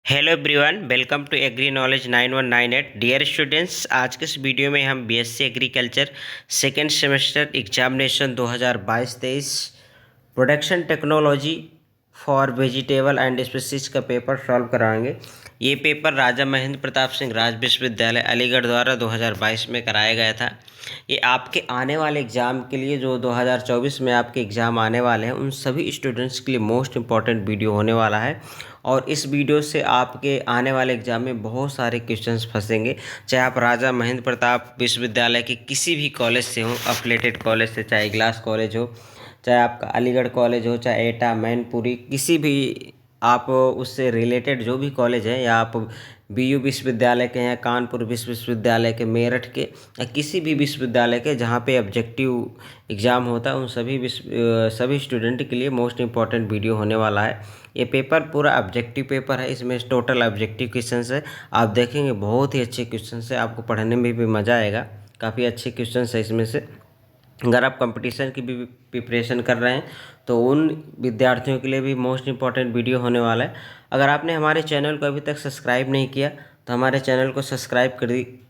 Hello everyone, welcome to agri knowledge 9198। Dear students, आज के इस वीडियो में हम BSc agriculture second semester examination 2022-23 production technology for vegetable and species का paper सॉल्व कराएंगे। ये पेपर राजा महेंद्र प्रताप सिंह राज विश्वविद्यालय अलीगढ़ द्वारा 2022 में कराया गया था। ये आपके आने वाले एग्ज़ाम के लिए, जो 2024 में आपके एग्ज़ाम आने वाले हैं, उन सभी स्टूडेंट्स के लिए मोस्ट इम्पॉर्टेंट वीडियो होने वाला है। और इस वीडियो से आपके आने वाले एग्ज़ाम में बहुत सारे क्वेश्चंस फंसेंगे, चाहे आप राजा महेंद्र प्रताप विश्वविद्यालय के किसी भी कॉलेज से हो, अफिलेटेड कॉलेज से, चाहे ग्लास कॉलेज हो, चाहे आपका अलीगढ़ कॉलेज हो, चाहे एटा, मैनपुरी, किसी भी आप उससे रिलेटेड जो भी कॉलेज है, या आप बीयू विश्वविद्यालय के हैं, कानपुर विश्वविद्यालय के, मेरठ के, या किसी भी विश्वविद्यालय के जहाँ पे ऑब्जेक्टिव एग्ज़ाम होता है, उन सभी स्टूडेंट के लिए मोस्ट इम्पॉर्टेंट वीडियो होने वाला है। ये पेपर पूरा ऑब्जेक्टिव पेपर है, इसमें टोटल ऑब्जेक्टिव क्वेश्चंस है। आप देखेंगे बहुत ही अच्छे क्वेश्चंस है, आपको पढ़ने में भी मज़ा आएगा। काफ़ी अच्छे क्वेश्चंस है इसमें से। अगर आप कंपटीशन की भी प्रिपरेशन कर रहे हैं तो उन विद्यार्थियों के लिए भी मोस्ट इम्पॉर्टेंट वीडियो होने वाला है। अगर आपने हमारे चैनल को अभी तक सब्सक्राइब नहीं किया तो हमारे चैनल को सब्सक्राइब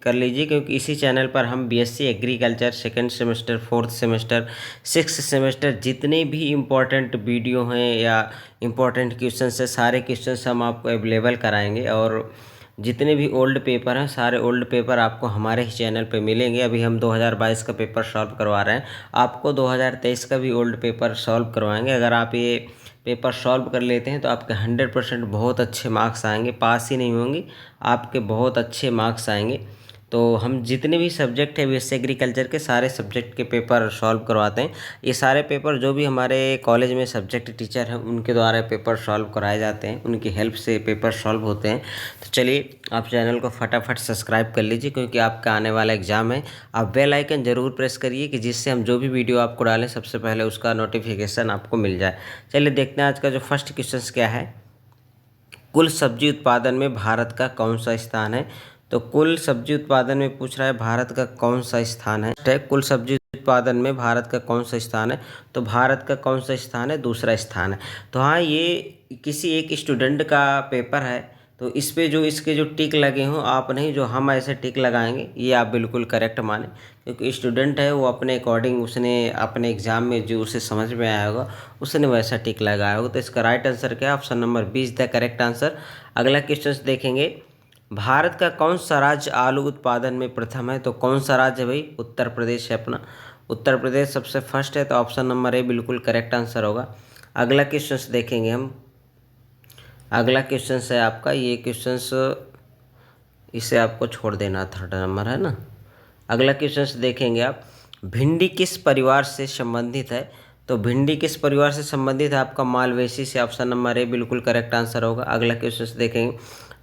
कर लीजिए, क्योंकि इसी चैनल पर हम BSc agriculture second semester, fourth semester, sixth semester जितने भी इम्पॉर्टेंट वीडियो हैं या इम्पॉर्टेंट क्वेश्चंस है, सारे क्वेश्चंस हम आपको अवेलेबल कराएंगे। और जितने भी ओल्ड पेपर हैं, सारे ओल्ड पेपर आपको हमारे ही चैनल पे मिलेंगे। अभी हम 2022 का पेपर सॉल्व करवा रहे हैं, आपको 2023 का भी ओल्ड पेपर सॉल्व करवाएंगे। अगर आप ये पेपर सॉल्व कर लेते हैं तो आपके 100% बहुत अच्छे मार्क्स आएंगे, पास ही नहीं होंगे, आपके बहुत अच्छे मार्क्स आएंगे। तो हम जितने भी सब्जेक्ट है बीएससी एग्रीकल्चर के, सारे सब्जेक्ट के पेपर सॉल्व करवाते हैं। ये सारे पेपर जो भी हमारे कॉलेज में सब्जेक्ट टीचर हैं उनके द्वारा पेपर सॉल्व कराए जाते हैं, उनकी हेल्प से पेपर सॉल्व होते हैं। तो चलिए, आप चैनल को फटाफट सब्सक्राइब कर लीजिए, क्योंकि आपका आने वाला एग्ज़ाम है। आप बेल आइकन ज़रूर प्रेस करिए कि जिससे हम जो भी वीडियो आपको डालें सबसे पहले उसका नोटिफिकेशन आपको मिल जाए। चलिए देखते हैं आज का जो फर्स्ट क्वेश्चन क्या है। कुल सब्जी उत्पादन में भारत का कौन सा स्थान है? तो कुल सब्जी उत्पादन में पूछ रहा है भारत का कौन सा स्थान है। कुल सब्जी उत्पादन में भारत का कौन सा स्थान है? तो भारत का कौन सा स्थान है? दूसरा स्थान है। तो हाँ, ये किसी एक स्टूडेंट का पेपर है, तो इस पे जो इसके जो टिक लगे हों, आप नहीं, जो हम ऐसे टिक लगाएंगे, ये आप बिल्कुल करेक्ट माने, क्योंकि स्टूडेंट है वो अपने अकॉर्डिंग, उसने अपने एग्ज़ाम में जो उसे समझ में आया होगा उसने वैसा टिक लगाया होगा। तो इसका राइट आंसर क्या है? Option number 20 the correct answer. अगला क्वेश्चन देखेंगे, भारत का कौन सा राज्य आलू उत्पादन में प्रथम है? तो कौन सा राज्य है भाई? उत्तर प्रदेश है अपना। उत्तर प्रदेश सबसे फर्स्ट है, तो ऑप्शन नंबर ए बिल्कुल करेक्ट आंसर होगा। अगला क्वेश्चन देखेंगे हम। अगला क्वेश्चन है आपका, ये क्वेश्चन इसे आपको छोड़ देना, थर्ड नंबर है ना। अगला क्वेश्चन देखेंगे आप, भिंडी किस परिवार से संबंधित है? तो भिंडी किस परिवार से संबंधित है? आपका मालवेसी से। ऑप्शन नंबर ए बिल्कुल करेक्ट आंसर होगा। अगला क्वेश्चन देखेंगे,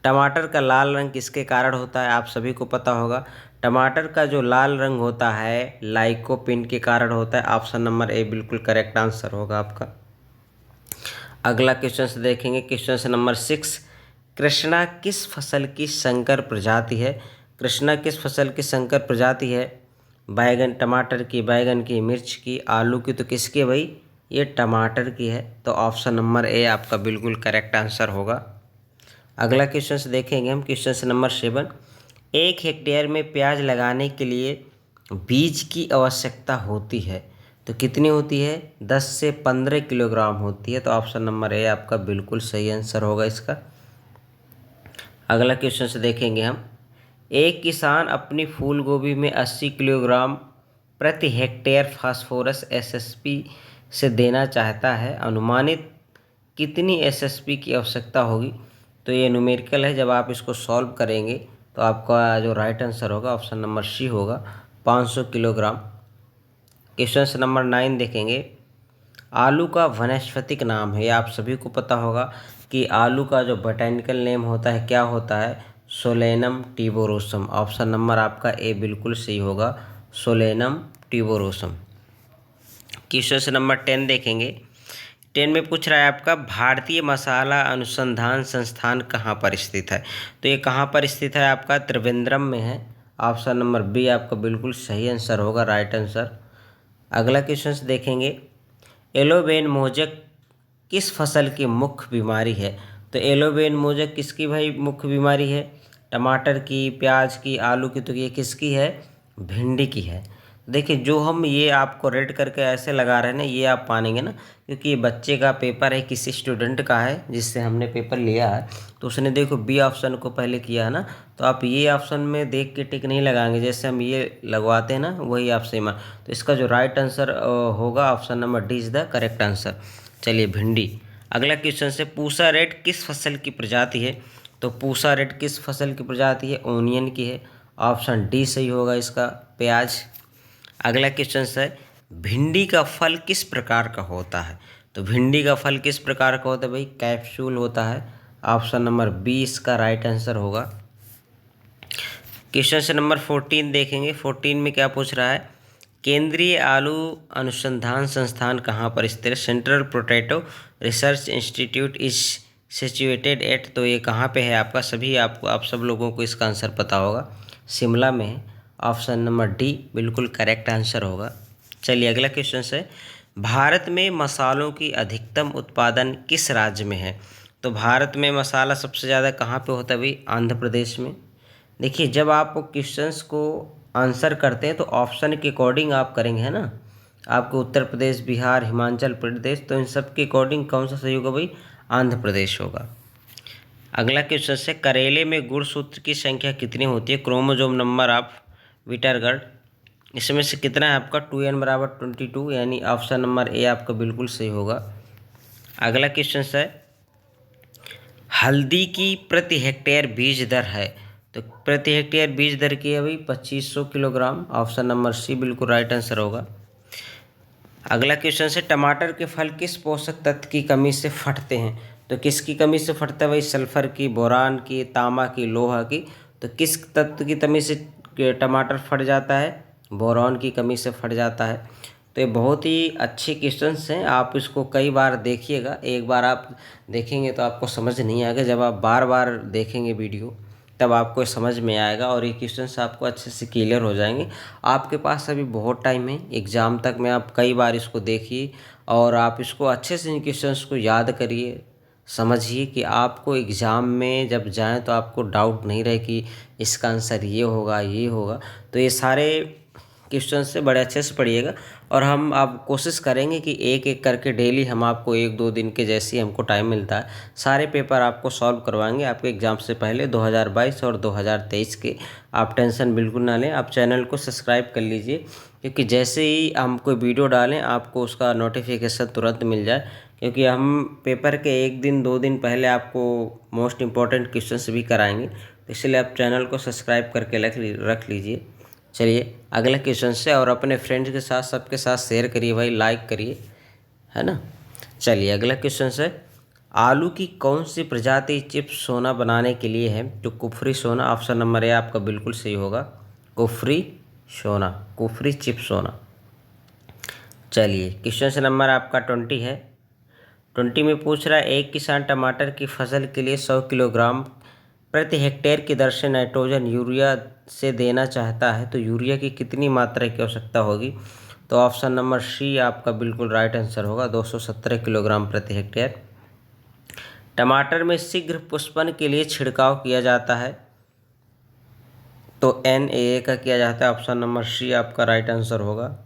टमाटर का लाल रंग किसके कारण होता है? आप सभी को पता होगा, टमाटर का जो लाल रंग होता है लाइकोपिन के कारण होता है। ऑप्शन नंबर ए बिल्कुल करेक्ट आंसर होगा आपका। अगला क्वेश्चन देखेंगे, क्वेश्चन नंबर 6, कृष्णा किस फसल की संकर प्रजाति है? कृष्णा किस फसल की संकर प्रजाति है? बैगन, टमाटर की, बैगन की, मिर्च की, आलू की, तो किसकी है भाई? ये टमाटर की है। तो ऑप्शन नंबर ए आपका बिल्कुल करेक्ट आंसर होगा। अगला क्वेश्चन देखेंगे हम, क्वेश्चन नंबर 7, 1 हेक्टेयर में प्याज लगाने के लिए बीज की आवश्यकता होती है, तो कितनी होती है? 10 से 15 किलोग्राम होती है। तो ऑप्शन नंबर ए आपका बिल्कुल सही आंसर होगा इसका। अगला क्वेश्चन देखेंगे हम, एक किसान अपनी फूल गोभी में 80 किलोग्राम प्रति हेक्टेयर फास्फोरस एसएसपी से देना चाहता है, अनुमानित कितनी एसएसपी की आवश्यकता होगी? तो ये न्यूमेरिकल है, जब आप इसको सॉल्व करेंगे तो आपका जो राइट आंसर होगा ऑप्शन नंबर सी होगा, 500 किलोग्राम। क्वेश्चन नंबर 9 देखेंगे, आलू का वनस्पतिक नाम है। ये आप सभी को पता होगा कि आलू का जो बोटैनिकल नेम होता है क्या होता है? Solanum tuberosum. ऑप्शन नंबर आपका ए बिल्कुल सही होगा, सोलेनम ट्यूबरोसम। क्वेश्चन नंबर 10 देखेंगे, 10 में पूछ रहा है आपका, भारतीय मसाला अनुसंधान संस्थान कहाँ पर स्थित है? तो ये कहाँ पर स्थित है? आपका त्रिवेंद्रम में है। ऑप्शन नंबर बी आपका बिल्कुल सही आंसर होगा, राइट आंसर। अगला क्वेश्चन देखेंगे, येलो वेन मोजक किस फसल की मुख्य बीमारी है? तो येलो वेन मोजक किसकी भाई मुख्य बीमारी है? टमाटर की, प्याज की, आलू की। तो ये किसकी है? भिंडी की है। देखिए जो हम ये आपको रेड करके ऐसे लगा रहे हैं ना, ये आप मानेंगे ना, क्योंकि ये बच्चे का पेपर है, किसी स्टूडेंट का है जिससे हमने पेपर लिया है। तो उसने देखो बी ऑप्शन को पहले किया है ना, तो आप ये ऑप्शन में देख के टिक नहीं लगाएंगे, जैसे हम ये लगवाते हैं ना वही आप सही मान। तो इसका जो राइट आंसर होगा option number D is the correct answer. चलिए भिंडी। अगला क्वेश्चन से, पूसा रेड किस फसल की प्रजाति है? तो पूसा रेड किस फसल की प्रजाति है? ओनियन की है। ऑप्शन डी सही होगा इसका, प्याज। अगला क्वेश्चन है, भिंडी का फल किस प्रकार का होता है? तो भिंडी का फल किस प्रकार का होता है भाई? कैप्सूल होता है। ऑप्शन नंबर बी इसका राइट आंसर होगा। क्वेश्चन नंबर 14 देखेंगे। 14 में क्या पूछ रहा है? केंद्रीय आलू अनुसंधान संस्थान कहाँ पर स्थित है? Central potato research institute is situated at. तो ये कहाँ पे है आपका? सभी आपको आप सब लोगों को इसका आंसर पता होगा, शिमला में है। ऑप्शन नंबर डी बिल्कुल करेक्ट आंसर होगा। चलिए अगला क्वेश्चन है, भारत में मसालों की अधिकतम उत्पादन किस राज्य में है? तो भारत में मसाला सबसे ज़्यादा कहाँ पे होता है भाई? आंध्र प्रदेश में। देखिए जब आप क्वेश्चंस को आंसर करते हैं तो ऑप्शन के अकॉर्डिंग आप करेंगे, है ना। आपको उत्तर प्रदेश, बिहार, हिमाचल प्रदेश, तो इन सब के अकॉर्डिंग कौन सा सही होगा भाई? आंध्र प्रदेश होगा। अगला क्वेश्चन से, करेले में गुणसूत्र की संख्या कितनी होती है? क्रोमोजोम नंबर ऑफ विटारगढ़, इसमें से कितना है आपका? 2n बराबर 22, यानी ऑप्शन नंबर ए आपका बिल्कुल सही होगा। अगला क्वेश्चन है, हल्दी की प्रति हेक्टेयर बीज दर है? तो प्रति हेक्टेयर बीज दर की है भाई 2500 किलोग्राम। ऑप्शन नंबर सी बिल्कुल राइट आंसर होगा। अगला क्वेश्चन है, टमाटर के फल किस पोषक तत्व की कमी से फटते हैं? तो किसकी कमी से फटता है भाई? सल्फर की, बोरान की, तांबा की, लोहा की। तो किस तत्व की कमी से टमाटर फट जाता है? बोरान की कमी से फट जाता है। तो ये बहुत ही अच्छे क्वेश्चंस हैं, आप इसको कई बार देखिएगा। एक बार आप देखेंगे तो आपको समझ नहीं आएगा, जब आप बार बार देखेंगे वीडियो तब आपको समझ में आएगा और ये क्वेश्चंस आपको अच्छे से क्लियर हो जाएंगे। आपके पास अभी बहुत टाइम है एग्ज़ाम तक में, आप कई बार इसको देखिए और आप इसको अच्छे से इन क्वेश्चंस को याद करिए, समझिए कि आपको एग्ज़ाम में जब जाएं तो आपको डाउट नहीं रहे कि इसका आंसर ये होगा ये होगा। तो ये सारे क्वेश्चन से बड़े अच्छे से पढ़िएगा और हम आप कोशिश करेंगे कि एक एक करके डेली हम आपको 1-2 दिन के जैसे ही हमको टाइम मिलता है सारे पेपर आपको सॉल्व करवाएंगे आपके एग्ज़ाम से पहले 2022 और 2023 के। आप टेंशन बिल्कुल ना लें, आप चैनल को सब्सक्राइब कर लीजिए, क्योंकि जैसे ही हम कोई वीडियो डालें आपको उसका नोटिफिकेशन तुरंत मिल जाए, क्योंकि हम पेपर के 1-2 दिन पहले आपको मोस्ट इम्पॉर्टेंट क्वेश्चन भी कराएंगे। तो इसलिए आप चैनल को सब्सक्राइब करके रख लीजिए। चलिए अगला क्वेश्चन से, और अपने फ्रेंड्स के साथ सबके साथ शेयर करिए भाई, लाइक करिए, है ना। चलिए अगला क्वेश्चन है, आलू की कौन सी प्रजाति चिप्स सोना बनाने के लिए है? तो कुफरी सोना। ऑप्शन नंबर ए आपका बिल्कुल सही होगा, कुफरी सोना, कुफरी चिप्स सोना। चलिए क्वेश्चन नंबर आपका 20 है। 20 में पूछ रहा है, एक किसान टमाटर की फसल के लिए 100 किलोग्राम प्रति हेक्टेयर की दर से नाइट्रोजन यूरिया से देना चाहता है, तो यूरिया की कितनी मात्रा की आवश्यकता होगी? तो ऑप्शन नंबर सी आपका बिल्कुल राइट आंसर होगा, 217 किलोग्राम प्रति हेक्टेयर। टमाटर में शीघ्र पुष्पन के लिए छिड़काव किया जाता है, तो NAA का किया जाता है। ऑप्शन नंबर सी आपका राइट आंसर होगा।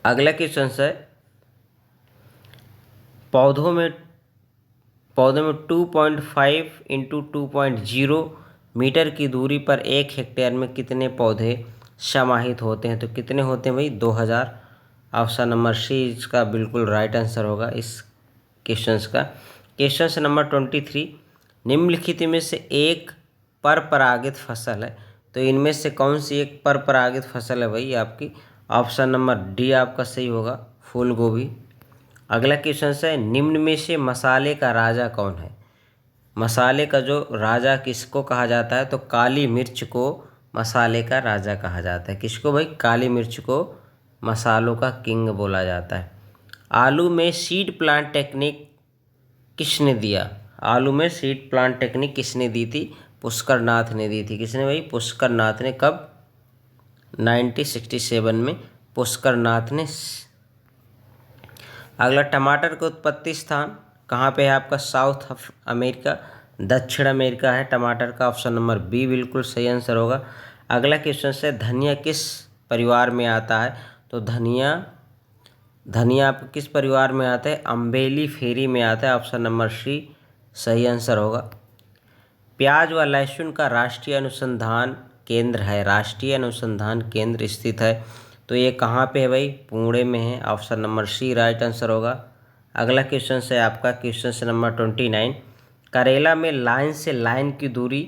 अगला क्वेश्चन है, पौधों में 2.5 इंटू 2.0 मीटर की दूरी पर 1 हेक्टेयर में कितने पौधे समाहित होते हैं? तो कितने होते हैं भाई? 2000। ऑप्शन नंबर सी इसका बिल्कुल राइट आंसर होगा इस क्वेश्चंस का। क्वेश्चन नंबर 23, निम्नलिखित में से एक पर परागित फसल है, तो इनमें से कौन सी एक पर परागित फसल है भाई आपकी? ऑप्शन नंबर डी आपका सही होगा, फूल गोभी। अगला क्वेश्चन है, निम्न में से मसाले का राजा कौन है? मसाले का जो राजा किसको कहा जाता है? तो काली मिर्च को मसाले का राजा कहा जाता है। किसको भाई? काली मिर्च को मसालों का किंग बोला जाता है। आलू में सीड प्लांट टेक्निक किसने दिया? आलू में सीड प्लांट टेक्निक किसने दी थी? पुष्कर नाथ ने दी थी। किसने भाई? पुष्कर नाथ ने। कब? 1967 में पुष्कर नाथ ने। अगला, टमाटर का उत्पत्ति स्थान कहाँ पे है आपका? साउथ अमेरिका, दक्षिण अमेरिका है टमाटर का। ऑप्शन नंबर बी बिल्कुल सही आंसर होगा। अगला क्वेश्चन से धनिया किस परिवार में आता है? तो धनिया आपको किस परिवार में आता है? अम्बेली फेरी में आता है। ऑप्शन नंबर सी सही आंसर होगा। प्याज व लहसुन का राष्ट्रीय अनुसंधान केंद्र है, राष्ट्रीय अनुसंधान केंद्र स्थित है, तो ये कहाँ पे है भाई? पुणे में है। Option number C right answer होगा। अगला क्वेश्चन है आपका क्वेश्चन से नंबर 29, करेला में लाइन से लाइन की दूरी,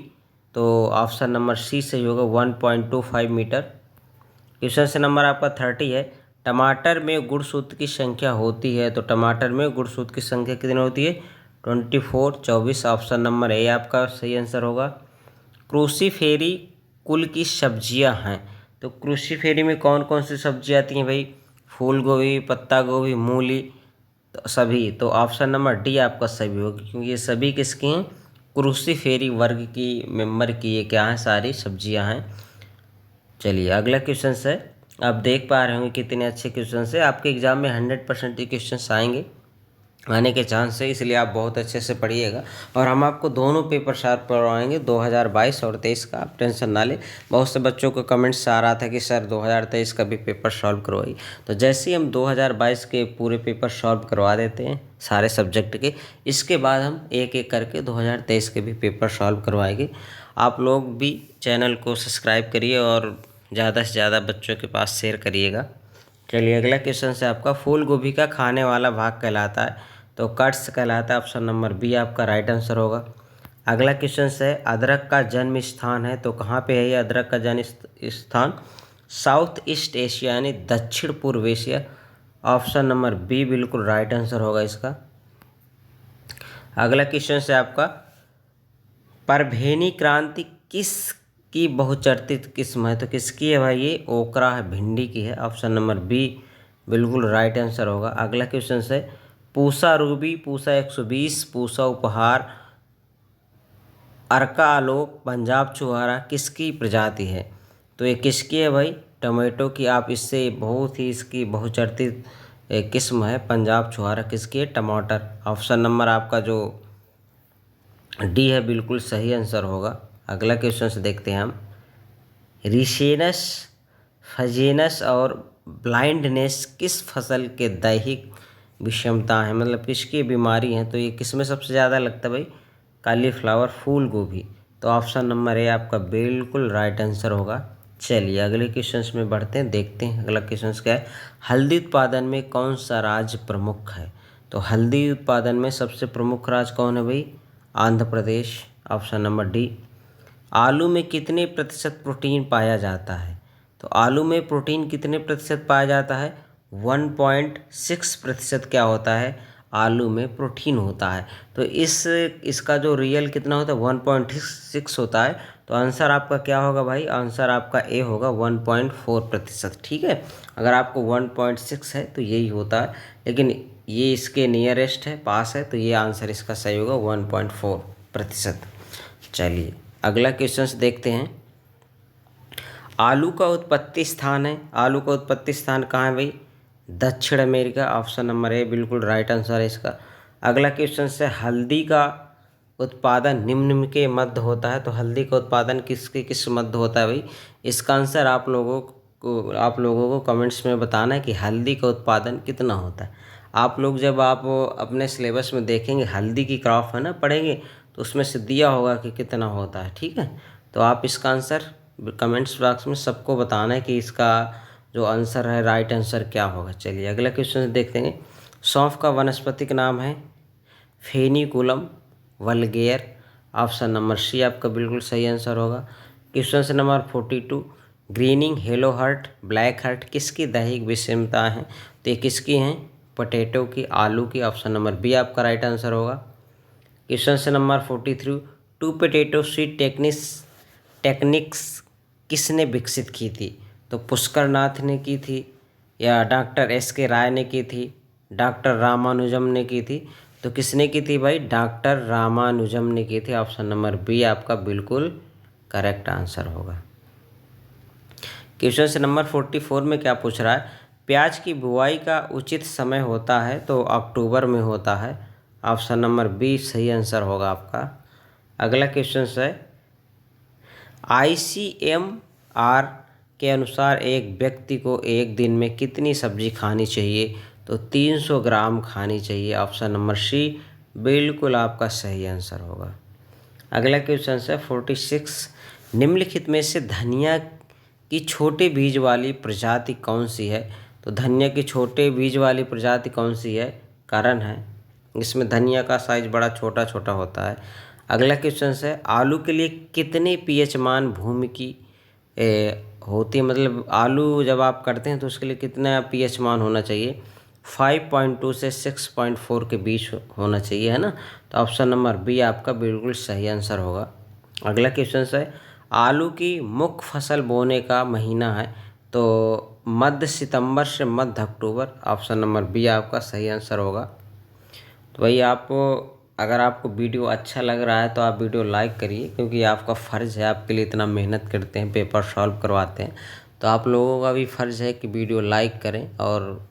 तो ऑप्शन नंबर सी सही होगा 1.25 मीटर। क्वेश्चन से नंबर आपका 30 है, टमाटर में गुणसूत्र की संख्या होती है, तो टमाटर में गुणसूत्र की संख्या कितनी होती है? 24। ऑप्शन नंबर ए आपका सही आंसर होगा। क्रूसीफेरी कुल की सब्जियां हैं, तो क्रूसीफेरी में कौन कौन सी सब्जियां आती हैं भाई? फूल गोभी, पत्ता गोभी, मूली, तो सभी। तो ऑप्शन नंबर डी आपका सही होगा, क्योंकि ये सभी किसकी हैं? क्रूसीफेरी वर्ग की मेंबर की ये क्या है? सारी सब्जियां हैं। चलिए अगला क्वेश्चन है, आप देख पा रहे होंगे कितने अच्छे क्वेश्चन है। आपके एग्जाम में 100% ये क्वेश्चन आएंगे, आने के चांस है, इसलिए आप बहुत अच्छे से पढ़िएगा। और हम आपको दोनों पेपर शार्प करवाएंगे 2022 और 23 का, आप टेंशन ना लें। बहुत से बच्चों को कमेंट्स आ रहा था कि सर 2023 का भी पेपर सॉल्व करवाइए, तो जैसे ही हम 2022 के पूरे पेपर सॉल्व करवा देते हैं सारे सब्जेक्ट के, इसके बाद हम एक एक करके 2023 के भी पेपर सॉल्व करवाएंगे। आप लोग भी चैनल को सब्सक्राइब करिए और ज़्यादा से ज़्यादा बच्चों के पास शेयर करिएगा। चलिए अगला क्वेश्चन है आपका, फूल गोभी का खाने वाला भाग कहलाता है, तो कट्स कहलाता है। ऑप्शन नंबर बी आपका राइट आंसर होगा। अगला क्वेश्चन है, अदरक का जन्म स्थान है, तो कहाँ पे है ये अदरक का जन्म स्थान? साउथ ईस्ट एशिया यानी दक्षिण पूर्व एशिया। ऑप्शन नंबर बी बिल्कुल राइट आंसर होगा इसका। अगला क्वेश्चन है आपका, परभेनी क्रांति किस की बहुचर्चित किस्म है? तो किसकी है भाई? ये ओकरा है, भिंडी की है। ऑप्शन नंबर बी बिल्कुल राइट आंसर होगा। अगला क्वेश्चन है, पूसा रूबी, पूसा 120, पूसा उपहार, अर्का आलोक, पंजाब छुहारा किसकी प्रजाति है? तो ये किसकी है भाई? टमाटो की। आप इससे बहुत ही इसकी बहुचर्चित किस्म है पंजाब छुहारा, किसकी है? टमाटर। ऑप्शन नंबर आपका जो डी है बिल्कुल सही आंसर होगा। अगला क्वेश्चन से देखते हैं हम, रिसेनस, फजेनस और ब्लाइंडनेस किस फसल के दैहिक विषमता है, मतलब किसकी बीमारी है? तो ये किस में सबसे ज़्यादा लगता है भाई? कालीफ्लावर, फूल गोभी। तो ऑप्शन नंबर ए आपका बिल्कुल राइट आंसर होगा। चलिए अगले क्वेश्चन में बढ़ते हैं, देखते हैं अगला क्वेश्चन क्या है। हल्दी उत्पादन में कौन सा राज्य प्रमुख है? तो हल्दी उत्पादन में सबसे प्रमुख राज्य कौन है भाई? Andhra Pradesh. Option number D. आलू में कितने प्रतिशत प्रोटीन पाया जाता है? तो आलू में प्रोटीन कितने प्रतिशत पाया जाता है? 1.6% क्या होता है? आलू में प्रोटीन होता है। तो इसका जो रियल कितना होता है? 1.6 होता है। तो आंसर आपका क्या होगा भाई? आंसर आपका ए होगा 1.4%। ठीक है, अगर आपको 1.6 है तो यही होता है, लेकिन ये इसके नियरेस्ट है, पास है, तो ये आंसर इसका सही होगा 1.4%। चलिए अगला क्वेश्चन देखते हैं, आलू का उत्पत्ति स्थान है, आलू का उत्पत्ति स्थान कहाँ है भाई? दक्षिण अमेरिका। ऑप्शन नंबर ए बिल्कुल राइट आंसर है इसका। अगला क्वेश्चन है, हल्दी का उत्पादन निम्न के मध्य होता है, तो हल्दी का उत्पादन किस मध्य होता है भाई? इसका आंसर आप लोगों को कमेंट्स में बताना है कि हल्दी का उत्पादन कितना होता है। आप लोग जब आप अपने सिलेबस में देखेंगे हल्दी की क्रॉप है ना पढ़ेंगे, तो उसमें से दिया होगा कि कितना होता है। ठीक है, तो आप इसका आंसर कमेंट्स बॉक्स में सबको बताना है कि इसका जो आंसर है राइट आंसर क्या होगा। चलिए अगला क्वेश्चन देखते हैं, सौंफ का वानस्पतिक नाम है? फेनिकुलम वल्गेयर। ऑप्शन नंबर सी आपका बिल्कुल सही आंसर होगा। Question number 42, grinning, yellow heart, black heart किसकी दैहिक विषमता है? तो ये किसकी हैं? पोटैटो की, आलू की। ऑप्शन नंबर बी आपका राइट आंसर होगा। Question number 43, true potato seed techniques किसने विकसित की थी? तो पुष्कर नाथ ने की थी, या डॉक्टर एस.के. राय ने की थी, डॉक्टर रामानुजम ने की थी? तो किसने की थी भाई? डॉक्टर रामानुजम ने की थी। ऑप्शन नंबर बी आपका बिल्कुल करेक्ट आंसर होगा। क्वेश्चन नंबर 44 में क्या पूछ रहा है, प्याज की बुआई का उचित समय होता है? तो अक्टूबर में होता है। ऑप्शन नंबर बी सही आंसर होगा आपका। अगला क्वेश्चन है, ICMR के अनुसार एक व्यक्ति को एक दिन में कितनी सब्जी खानी चाहिए? तो 300 ग्राम खानी चाहिए। ऑप्शन नंबर सी बिल्कुल आपका सही आंसर होगा। अगला क्वेश्चन है 46, निम्नलिखित में से धनिया की छोटे बीज वाली प्रजाति कौन सी है? तो धनिया की छोटे बीज वाली प्रजाति कौन सी है? करण है। इसमें धनिया का साइज बड़ा छोटा छोटा होता है। अगला क्वेश्चन है, आलू के लिए कितने pH मान भूमि की होती है? मतलब आलू जब आप करते हैं तो उसके लिए कितना pH मान होना चाहिए? 5.2 से 6.4 के बीच होना चाहिए, है ना। तो ऑप्शन नंबर बी आपका बिल्कुल सही आंसर होगा। अगला क्वेश्चन है, आलू की मुख्य फसल बोने का महीना है? तो मध्य सितंबर से मध्य अक्टूबर। ऑप्शन नंबर बी आपका सही आंसर होगा। तो भाई अगर आपको वीडियो अच्छा लग रहा है तो आप वीडियो लाइक करिए, क्योंकि आपका फ़र्ज़ है, आपके लिए इतना मेहनत करते हैं, पेपर सॉल्व करवाते हैं, तो आप लोगों का भी फ़र्ज़ है कि वीडियो लाइक करें, और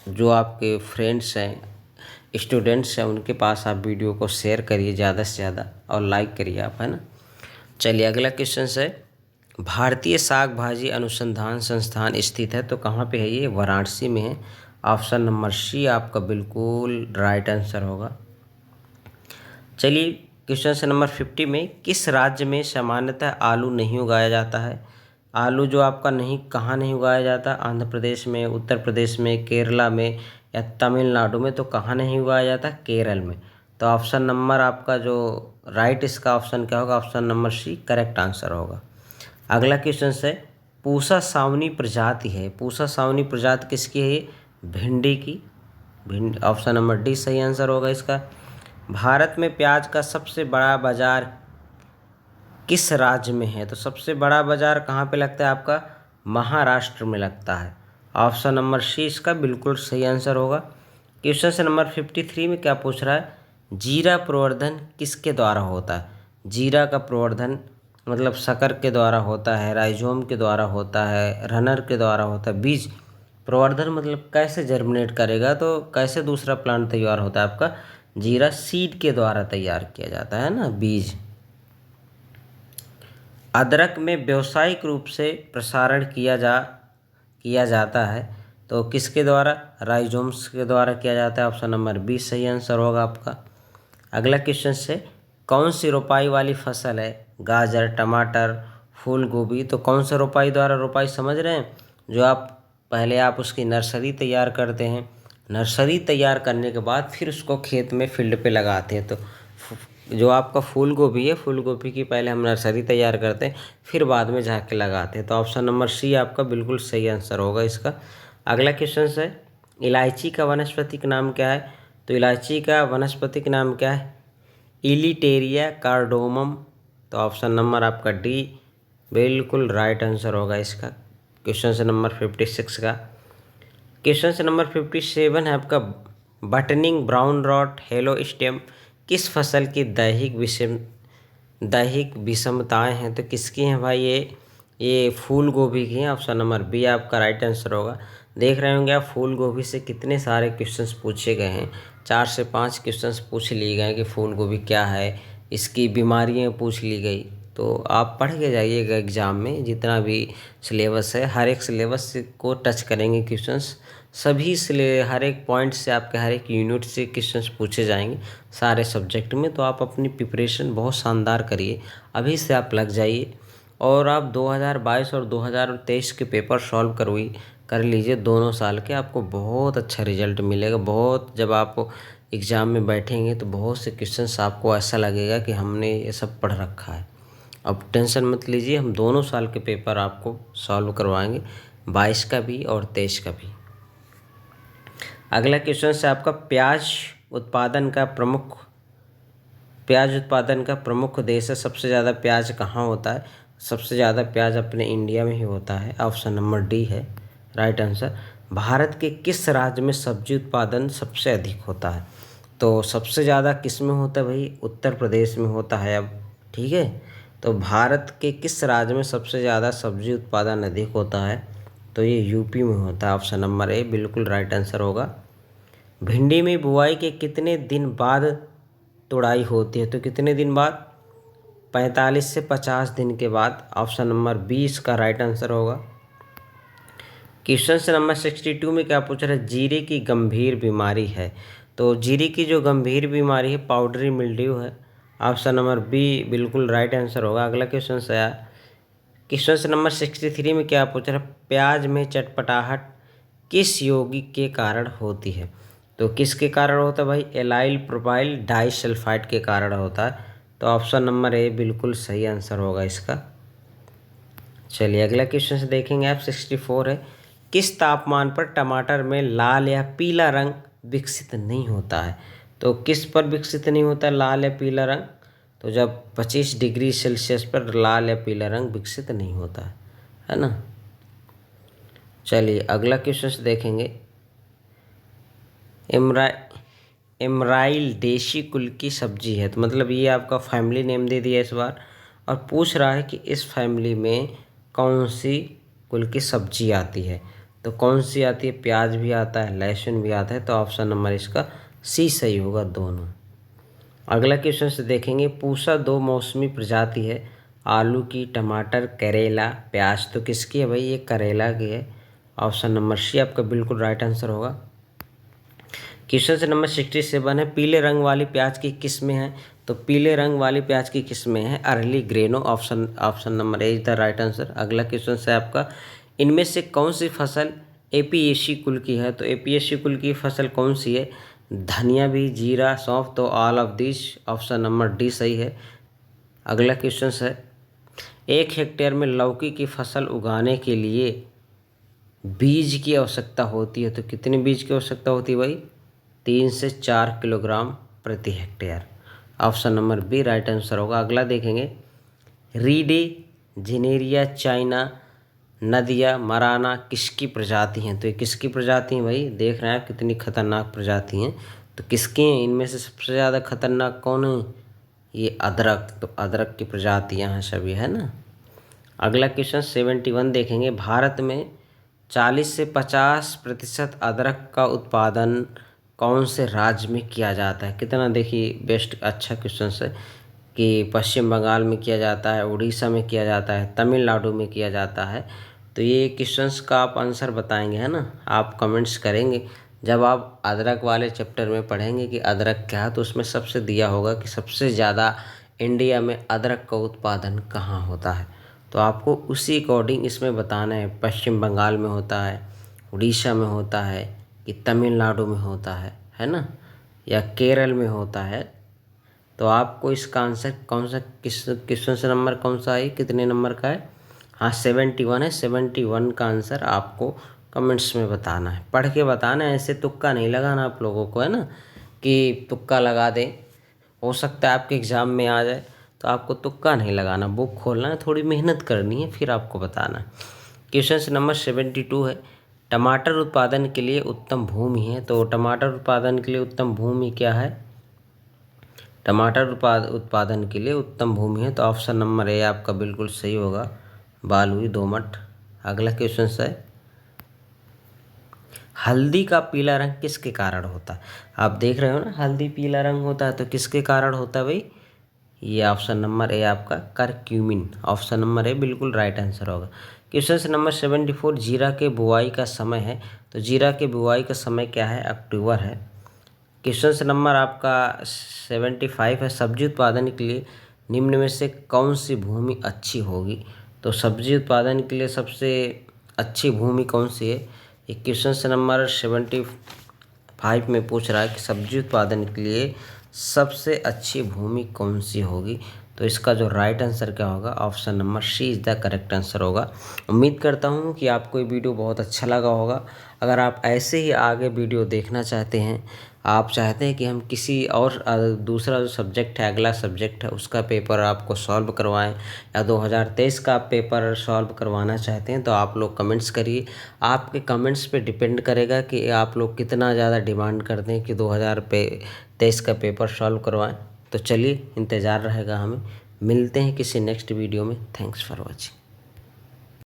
जो आपके फ्रेंड्स हैं, स्टूडेंट्स हैं, उनके पास आप वीडियो को शेयर करिए ज़्यादा से ज़्यादा, और लाइक करिए आप, है ना। चलिए अगला क्वेश्चन है, भारतीय साग भाजी अनुसंधान संस्थान स्थित है? तो कहाँ पे है ये? वाराणसी में है। ऑप्शन नंबर सी आपका बिल्कुल राइट आंसर होगा। चलिए क्वेश्चन नंबर 50 में, किस राज्य में सामान्यतः आलू नहीं उगाया जाता है? आलू जो आपका कहाँ नहीं उगाया जाता? आंध्र प्रदेश में, उत्तर प्रदेश में, केरला में या तमिलनाडु में? तो कहाँ नहीं उगाया जाता? केरल में। तो ऑप्शन नंबर आपका जो राइट इसका ऑप्शन क्या होगा? Option number C correct answer होगा। अगला क्वेश्चन है, पूसा सावनी प्रजाति है? पूसा सावनी प्रजाति किसकी है? भिंडी की। ऑप्शन नंबर डी सही आंसर होगा इसका। भारत में प्याज का सबसे बड़ा बाजार किस राज्य में है? तो सबसे बड़ा बाजार कहाँ पे लगता है आपका? महाराष्ट्र में लगता है। ऑप्शन नंबर सी इसका बिल्कुल सही आंसर होगा। क्वेश्चन नंबर 53 में क्या पूछ रहा है? जीरा प्रवर्धन किसके द्वारा होता है? जीरा का प्रवर्धन मतलब शक्कर के द्वारा होता है, राइजोम के द्वारा होता है, रनर के द्वारा होता है। बीज प्रवर्धन मतलब कैसे जर्मिनेट करेगा, तो कैसे दूसरा प्लांट तैयार होता है आपका? जीरा सीड के द्वारा तैयार किया जाता है ना, बीज। अदरक में व्यावसायिक रूप से प्रसारण किया जाता है, तो किसके द्वारा? राइजोम्स के द्वारा किया जाता है। ऑप्शन नंबर बी सही आंसर होगा आपका। अगला क्वेश्चन से, कौन सी रोपाई वाली फसल है? गाजर, टमाटर, फूल गोभी? तो कौन सा रोपाई द्वारा रोपाई समझ रहे हैं? जो आप पहले आप उसकी नर्सरी तैयार करते हैं, नर्सरी तैयार करने के बाद फिर उसको खेत में फील्ड पे लगाते हैं। तो जो आपका फूल गोभी है, फूल गोभी की पहले हम नर्सरी तैयार करते हैं, फिर बाद में जाके लगाते हैं। तो ऑप्शन नंबर सी आपका बिल्कुल सही आंसर होगा इसका। अगला क्वेश्चन है, इलायची का वानस्पतिक नाम क्या है? तो इलायची का वानस्पतिक नाम क्या है? इलिटेरिया कार्डोमम। तो ऑप्शन नंबर आपका डी बिल्कुल राइट आंसर होगा इसका, क्वेश्चन नंबर 56 का। क्वेश्चन नंबर 57 है आपका, buttoning brown rot hollow stem किस फसल की दैहिक विषमताएं हैं? तो किसकी हैं भाई? ये फूल गोभी की हैं। ऑप्शन नंबर बी आपका राइट आंसर होगा। देख रहे होंगे आप, फूल गोभी से कितने सारे क्वेश्चंस पूछे गए हैं। 4 से 5 क्वेश्चंस पूछ लिए गए कि फूल गोभी क्या है, इसकी बीमारियां पूछ ली गई। तो आप पढ़ के जाइएगा एग्ज़ाम में, जितना भी सिलेबस है हर एक सिलेबस को टच करेंगे क्वेश्चंस, सभी से हर एक पॉइंट से आपके हर एक यूनिट से क्वेश्चंस पूछे जाएंगे सारे सब्जेक्ट में। तो आप अपनी प्रिपरेशन बहुत शानदार करिए, अभी से आप लग जाइए, और आप 2022 और 2023 के पेपर सॉल्व कर लीजिए। दोनों साल के आपको बहुत अच्छा रिजल्ट मिलेगा। बहुत जब आप एग्ज़ाम में बैठेंगे तो बहुत से क्वेश्चंस आपको ऐसा लगेगा कि हमने ये सब पढ़ रखा है। अब टेंशन मत लीजिए, हम दोनों साल के पेपर आपको सॉल्व करवाएंगे, 22 का भी और 23 का भी। अगला क्वेश्चन है आपका, प्याज उत्पादन का प्रमुख देश है? सबसे ज़्यादा प्याज कहाँ होता है? सबसे ज़्यादा प्याज अपने इंडिया में ही होता है। ऑप्शन नंबर डी है राइट आंसर। भारत के किस राज्य में सब्जी उत्पादन सबसे अधिक होता है? तो सबसे ज़्यादा किस में होता है भाई? उत्तर प्रदेश में होता है। अब ठीक है, तो भारत के किस राज्य में सबसे ज़्यादा सब्जी उत्पादन अधिक होता है? तो ये यूपी में होता है। ऑप्शन नंबर ए बिल्कुल राइट आंसर होगा। भिंडी में बुआई के कितने दिन बाद तुड़ाई होती है? तो कितने दिन बाद? 45 से 50 दिन के बाद। ऑप्शन नंबर 20 का राइट आंसर होगा। क्वेश्चन नंबर 62 में क्या पूछ रहा है? जीरे की गंभीर बीमारी है। तो जीरे की जो गंभीर बीमारी है पाउडरी मिल्ड्यू है। ऑप्शन नंबर बी बिल्कुल राइट आंसर होगा। अगला क्वेश्चन से आया, क्वेश्चन नंबर 63 में क्या पूछ रहा है? प्याज में चटपटाहट किस यौगिक के कारण होती है? तो किसके कारण होता है भाई? एलाइल प्रोपाइल डाइसल्फाइड के कारण होता है। तो ऑप्शन नंबर ए बिल्कुल सही आंसर होगा इसका। चलिए अगला क्वेश्चन से देखेंगे आप। 64 है, किस तापमान पर टमाटर में लाल या पीला रंग विकसित नहीं होता है? तो किस पर विकसित नहीं होता लाल या पीला रंग? तो जब 25 डिग्री सेल्सियस पर लाल या पीला रंग विकसित नहीं होता है ना। चलिए अगला क्वेश्चन से देखेंगे। एमराइल देशी कुल की सब्जी है। तो मतलब ये आपका फैमिली नेम दे दिया इस बार, और पूछ रहा है कि इस फैमिली में कौन सी कुल की सब्जी आती है? तो कौन सी आती है? प्याज भी आता है, लहसुन भी आता है। तो ऑप्शन नंबर इसका सी सही होगा, दोनों। अगला क्वेश्चन से देखेंगे। पूसा दो मौसमी प्रजाति है, आलू की, टमाटर, करेला, प्याज। तो किसकी है भाई? ये करेला की है। ऑप्शन नंबर सी आपका बिल्कुल राइट आंसर होगा। क्वेश्चन नंबर 67 है, पीले रंग वाली प्याज की किस्में हैं? तो पीले रंग वाली प्याज की किस्में हैं early Greno. Option number A is the right answer. अगला क्वेश्चन है आपका, इनमें से कौन सी फसल एपीएसी कुल की है? तो एपीएसी कुल की फसल कौन सी है? धनिया भी, जीरा, सौंफ। तो all of this. Option number D सही है। अगला क्वेश्चन है, 1 हेक्टेयर में लौकी की फसल उगाने के लिए बीज की आवश्यकता होती है। तो कितने बीज की आवश्यकता होती है भाई? 3 से 4 किलोग्राम प्रति hectare. Option number B right answer होगा। अगला देखेंगे, रीडे, जिनेरिया, चाइना, नदिया, मराना किसकी प्रजाति हैं? तो ये किसकी प्रजाति हैं भाई? देख रहे हैं आप कितनी खतरनाक प्रजाति हैं। तो किसकी हैं? इनमें से सबसे ज़्यादा खतरनाक कौन है? ये अदरक। तो अदरक की प्रजातियाँ हैं सभी, है ना। अगला क्वेश्चन 71 देखेंगे। भारत में 40 से 50% अदरक का उत्पादन कौन से राज्य में किया जाता है? कितना देखिए बेस्ट अच्छा क्वेश्चन है कि पश्चिम बंगाल में किया जाता है, उड़ीसा में किया जाता है, तमिलनाडु में किया जाता है। तो ये क्वेश्चंस का आप आंसर बताएंगे, है ना। आप कमेंट्स करेंगे जब आप अदरक वाले चैप्टर में पढ़ेंगे कि अदरक क्या है, तो उसमें सबसे दिया होगा कि सबसे ज़्यादा इंडिया में अदरक का उत्पादन कहाँ होता है। तो आपको उसी अकॉर्डिंग इसमें बताना है, पश्चिम बंगाल में होता है, उड़ीसा में होता है, कि तमिलनाडु में होता है ना, या केरल में होता है। तो आपको इसका आंसर कौन सा क्वेश्चन से नंबर कौन सा है, कितने नंबर का है? हाँ 71 है। 71 का आंसर आपको कमेंट्स में बताना है, पढ़ के बताना है। ऐसे तुक्का नहीं लगाना आप लोगों को, है ना, कि तुक्का लगा दें, हो सकता है आपके एग्ज़ाम में आ जाए। तो आपको तुक्का नहीं लगाना, बुक खोलना है, थोड़ी मेहनत करनी है, फिर आपको बताना है। क्वेश्चन नंबर 72 है, टमाटर उत्पादन के लिए उत्तम भूमि है। तो टमाटर उत्पादन के लिए उत्तम भूमि क्या है? टमाटर उत्पादन के लिए उत्तम भूमि है। तो ऑप्शन नंबर ए आपका बिल्कुल सही होगा, बालुई दोमट। अगला क्वेश्चन है, हल्दी का पीला रंग किसके कारण होता है? आप देख रहे हो ना, हल्दी पीला रंग होता है, तो किसके कारण होता है भाई? ये ऑप्शन नंबर ए आपका करक्यूमिन। ऑप्शन नंबर ए बिल्कुल राइट आंसर होगा। क्वेश्चन नंबर 74, जीरा के बुआई का समय है। तो जीरा के बुआई का समय क्या है? अक्टूबर है। क्वेश्चन नंबर आपका 75 है, सब्जी उत्पादन के लिए निम्न में से कौन सी भूमि अच्छी होगी? तो सब्जी उत्पादन के लिए सबसे अच्छी भूमि कौन सी है? ये क्वेश्चन नंबर 75 में पूछ रहा है कि सब्जी उत्पादन के लिए सबसे अच्छी भूमि कौन सी होगी। तो इसका जो राइट आंसर क्या होगा? Option number C is the correct answer होगा। उम्मीद करता हूँ कि आपको ये वीडियो बहुत अच्छा लगा होगा। अगर आप ऐसे ही आगे वीडियो देखना चाहते हैं, आप चाहते हैं कि हम किसी और दूसरा जो सब्जेक्ट है, अगला सब्जेक्ट है, उसका पेपर आपको सॉल्व करवाएं, या 2023 का आप पेपर सॉल्व करवाना चाहते हैं, तो आप लोग कमेंट्स करिए। आपके कमेंट्स पे डिपेंड करेगा कि आप लोग कितना ज़्यादा डिमांड करते हैं कि 2023 का पेपर सॉल्व करवाएं। तो चलिए इंतज़ार रहेगा हमें। मिलते हैं किसी नेक्स्ट वीडियो में। Thanks for watching.